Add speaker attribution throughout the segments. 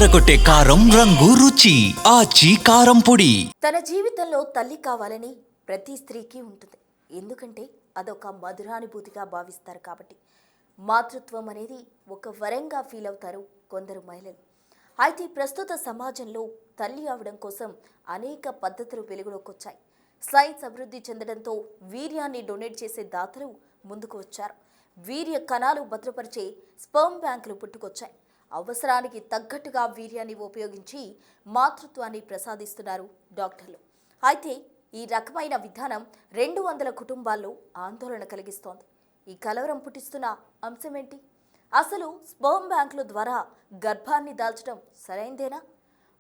Speaker 1: అదరగొట్టే కారం రంగు రుచి ఆచి కారం పొడి.
Speaker 2: తన జీవితంలో తల్లి కావాలని ప్రతి స్త్రీకి ఉంటుంది. ఎందుకంటే అదొక మధురానుభూతిగా భావిస్తారు కాబట్టి. మాతృత్వం అనేది ఒక వరంగా ఫీల్ అవుతారు కొందరు మహిళలు. అయితే ప్రస్తుత సమాజంలో తల్లి అవడం కోసం అనేక పద్ధతులు వెలుగులోకి వచ్చాయి. సైన్స్ అభివృద్ధి చెందడంతో వీర్యాన్ని డొనేట్ చేసే దాతలు ముందుకు వచ్చారు. వీర్య కణాలు భద్రపరిచే స్పర్మ్ బ్యాంకులు పుట్టుకొచ్చాయి. అవసరానికి తగ్గట్టుగా వీర్యాన్ని ఉపయోగించి మాతృత్వాన్ని ప్రసాదిస్తున్నారు డాక్టర్లు. అయితే ఈ రకమైన విధానం 200 కుటుంబాల్లో ఆందోళన కలిగిస్తోంది. ఈ కలవరం పుట్టిస్తున్న అంశమేంటి? అసలు స్పర్మ్ బ్యాంకుల ద్వారా గర్భాన్ని దాల్చడం సరైందేనా?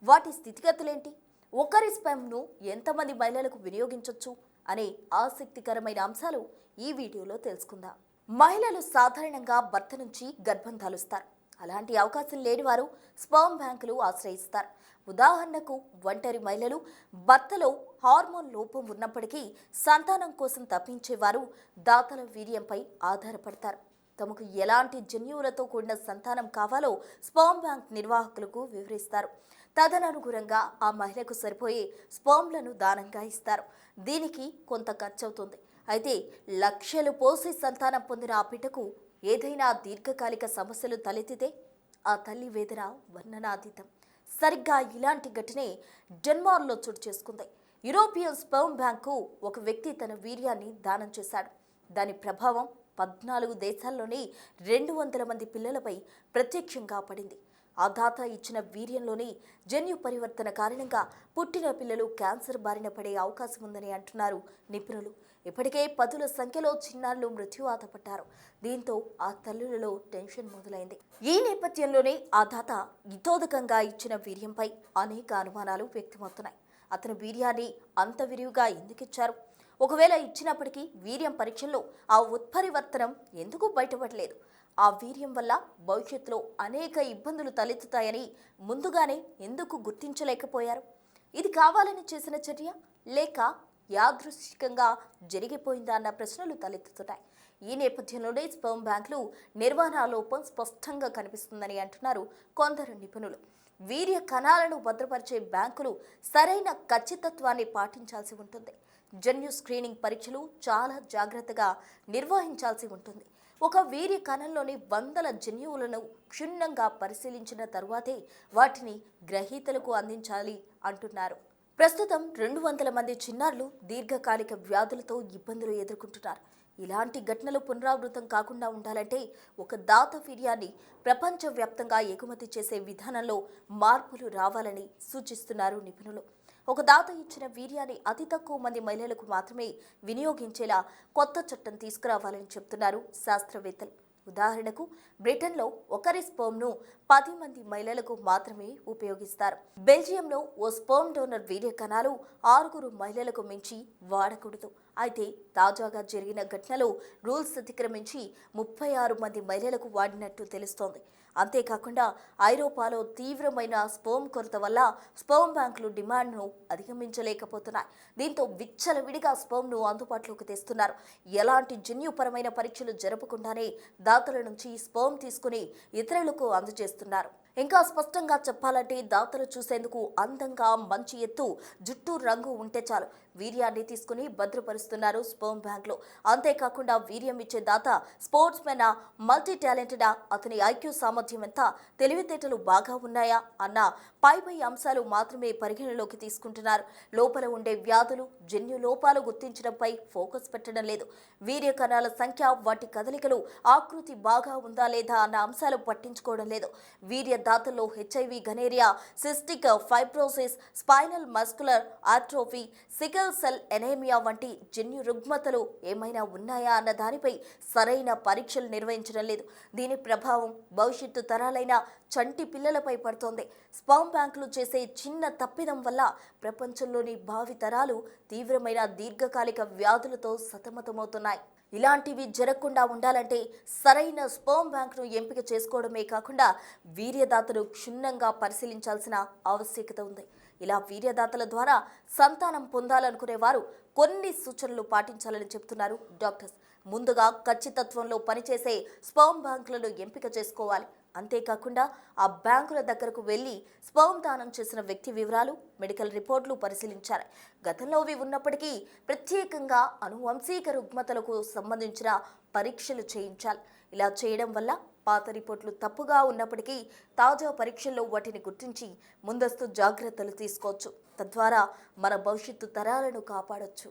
Speaker 2: వాటి స్థితిగతులేంటి? ఒకరి స్పెర్మ్ను ఎంతమంది మహిళలకు వినియోగించవచ్చు అనే ఆసక్తికరమైన అంశాలు ఈ వీడియోలో తెలుసుకుందాం. మహిళలు సాధారణంగా భర్త నుంచి గర్భం దాలుస్తారు. అలాంటి అవకాశం లేని వారు స్పర్మ్ బ్యాంకులు ఆశ్రయిస్తారు. ఉదాహరణకు ఒంటరి మహిళలు, భర్తలో హార్మోన్ లోపం ఉన్నప్పటికీ సంతానం కోసం తప్పించేవారు దాతల వీర్యంపై ఆధారపడతారు. తమకు ఎలాంటి జన్యువులతో కూడిన సంతానం కావాలో స్పర్మ్ బ్యాంక్ నిర్వాహకులకు వివరిస్తారు. తదనుగుణంగా ఆ మహిళకు సరిపోయే స్పర్మ్లను దానంగా ఇస్తారు. దీనికి కొంత ఖర్చవుతుంది. అయితే లక్షలు పోసి సంతానం పొందిన ఆ బిడ్డకు ఏదైనా దీర్ఘకాలిక సమస్యలు తలెత్తితే ఆ తల్లి వేదన వర్ణనాతీతం. సరిగ్గా ఇలాంటి ఘటనే డెన్మార్క్లో చోటు చేసుకుంది. యూరోపియన్ స్పర్మ్ బ్యాంకు ఒక వ్యక్తి తన వీర్యాన్ని దానం చేశాడు. దాని ప్రభావం 14 దేశాల్లోని 200 మంది పిల్లలపై ప్రత్యక్షంగా పడింది. ఆ దాత ఇచ్చిన వీర్యంలోని జన్యు పరివర్తన కారణంగా పుట్టిన పిల్లలు క్యాన్సర్ బారిన పడే అవకాశం ఉందని అంటున్నారు నిపుణులు. ఇప్పటికే 10ల సంఖ్యలో చిన్నారులు మృత్యువాత పడ్డారు. దీంతో ఆ తల్లులలో టెన్షన్ మొదలైంది. ఈ నేపథ్యంలోనే ఆ దాత ఇతోదకంగా ఇచ్చిన వీర్యంపై అనేక అనుమానాలు వ్యక్తమవుతున్నాయి. అతని వీర్యాన్ని అంత విరివిగా ఎందుకిచ్చారు? ఒకవేళ ఇచ్చినప్పటికీ వీర్యం పరీక్షల్లో ఆ ఉత్పరివర్తనం ఎందుకు బయటపడలేదు? ఆ వీర్యం వల్ల భవిష్యత్తులో అనేక ఇబ్బందులు తలెత్తుతాయని ముందుగానే ఎందుకు గుర్తించలేకపోయారు? ఇది కావాలని చేసిన చర్య లేక యాదృశ్చికంగా జరిగిపోయిందా అన్న ప్రశ్నలు తలెత్తుతున్నాయి. ఈ నేపథ్యంలోనే స్పర్మ్ బ్యాంకులు నిర్వహణ లోపం స్పష్టంగా కనిపిస్తుందని అంటున్నారు కొందరు నిపుణులు. వీర్య కణాలను భద్రపరిచే బ్యాంకులు సరైన ఖచ్చితత్వాన్ని పాటించాల్సి ఉంటుంది. జన్యు స్క్రీనింగ్ పరీక్షలు చాలా జాగ్రత్తగా నిర్వహించాల్సి ఉంటుంది. ఒక వీర్య కణంలోని 100 జన్యువులను క్షుణ్ణంగా పరిశీలించిన తరువాతే వాటిని గ్రహీతలకు అందించాలి అంటున్నారు. ప్రస్తుతం 200 మంది చిన్నారులు దీర్ఘకాలిక వ్యాధులతో ఇబ్బందులు ఎదుర్కొంటున్నారు. ఇలాంటి ఘటనలు పునరావృతం కాకుండా ఉండాలంటే ఒక దాత వీర్యాన్ని ప్రపంచవ్యాప్తంగా ఎగుమతి చేసే విధానంలో మార్పులు రావాలని సూచిస్తున్నారు నిపుణులు. ఒక దాత ఇచ్చిన వీర్యాన్ని అతి తక్కువ మంది మహిళలకు మాత్రమే వినియోగించేలా కొత్త చట్టం తీసుకురావాలని చెబుతున్నారు శాస్త్రవేత్తలు. ఉదాహరణకు బ్రిటన్లో ఒకరి స్పర్మ్ను 10 మంది మహిళలకు మాత్రమే ఉపయోగిస్తారు. బెల్జియంలో ఓ స్పర్మ్ డోనర్ వీర్య కణాలు 6 మహిళలకు మించి వాడకూడదు. అయితే తాజాగా జరిగిన ఘటనలో రూల్స్ అతిక్రమించి 36 మంది మహిళలకు వాడినట్టు తెలుస్తోంది. అంతేకాకుండా ఐరోపాలో తీవ్రమైన స్పర్మ్ కొరత వల్ల స్పర్మ్ బ్యాంకులు డిమాండ్ను అధిగమించలేకపోతున్నాయి. దీంతో విచ్చలవిడిగా స్పర్మ్ను అందుబాటులోకి తెస్తున్నారు. ఎలాంటి జన్యుపరమైన పరీక్షలు జరపకుండానే దాతల నుంచి స్పర్మ్ తీసుకుని ఇతరులకు అందజేస్తున్నారు. ఇంకా స్పష్టంగా చెప్పాలంటే దాతలు చూసేందుకు అందంగా మంచి ఎత్తు, జుట్టు రంగు ఉంటే చాలు వీర్యాన్ని తీసుకుని భద్రపరుస్తున్నారు స్పర్మ్ బ్యాంకులు. అంతేకాకుండా వీర్యం ఇచ్చే దాత స్పోర్ట్స్ మెనా, మల్టీ టాలెంటెడా, అతని ఐక్యూ సామర్థ్యం ఎంత, తెలివితేటలు బాగా ఉన్నాయా అన్న పై అంశాలు మాత్రమే పరిగణలోకి తీసుకుంటున్నారు. లోపల ఉండే వ్యాధులు, జన్యు లోపాలు గుర్తించడంపై ఫోకస్ పెట్టడం లేదు. వీర్య కణాల సంఖ్య, వాటి కదలికలు, ఆకృతి బాగా ఉందా లేదా అన్న అంశాలు పట్టించుకోవడం లేదు. వీర్య దాతల్లో HIV, gonorrhoea, cystic fibrosis, spinal muscular atrophy, sickle cell anaemia వంటి జన్యు రుగ్మతలు ఏమైనా ఉన్నాయా అన్న దానిపై సరైన పరీక్షలు నిర్వహించడం లేదు. దీని ప్రభావం భవిష్యత్తు తరాలైన చంటి పిల్లలపై పడుతోంది. స్పర్మ్ బ్యాంకులు చేసే చిన్న తప్పిదం వల్ల ప్రపంచంలోని భావి తరాలు తీవ్రమైన దీర్ఘకాలిక వ్యాధులతో సతమతమవుతున్నాయి. ఇలాంటివి జరగకుండా ఉండాలంటే సరైన స్పర్మ్ బ్యాంకును ఎంపిక చేసుకోవడమే కాకుండా వీర్యదాతలు క్షుణ్ణంగా పరిశీలించాల్సిన ఆవశ్యకత ఉంది. ఇలా వీర్యదాతల ద్వారా సంతానం పొందాలనుకునే వారు కొన్ని సూచనలు పాటించాలని చెబుతున్నారు డాక్టర్స్. ముందుగా ఖచ్చితత్వంలో పనిచేసే స్పర్మ్ బ్యాంకులను ఎంపిక చేసుకోవాలి. అంతేకాకుండా ఆ బ్యాంకుల దగ్గరకు వెళ్లి స్పర్మ్ దానం చేసిన వ్యక్తి వివరాలు, మెడికల్ రిపోర్టులు పరిశీలించాలి. గతంలో ఇవి ఉన్నప్పటికీ ప్రత్యేకంగా అనువంశిక రుగ్మతలకు సంబంధించిన పరీక్షలు చేయించాలి. ఇలా చేయడం వల్ల పాత రిపోర్టులు తప్పుగా ఉన్నప్పటికీ తాజా పరీక్షల్లో వాటిని గుర్తించి ముందస్తు జాగ్రత్తలు తీసుకోవచ్చు. తద్వారా మన భవిష్యత్తు తరాలను కాపాడొచ్చు.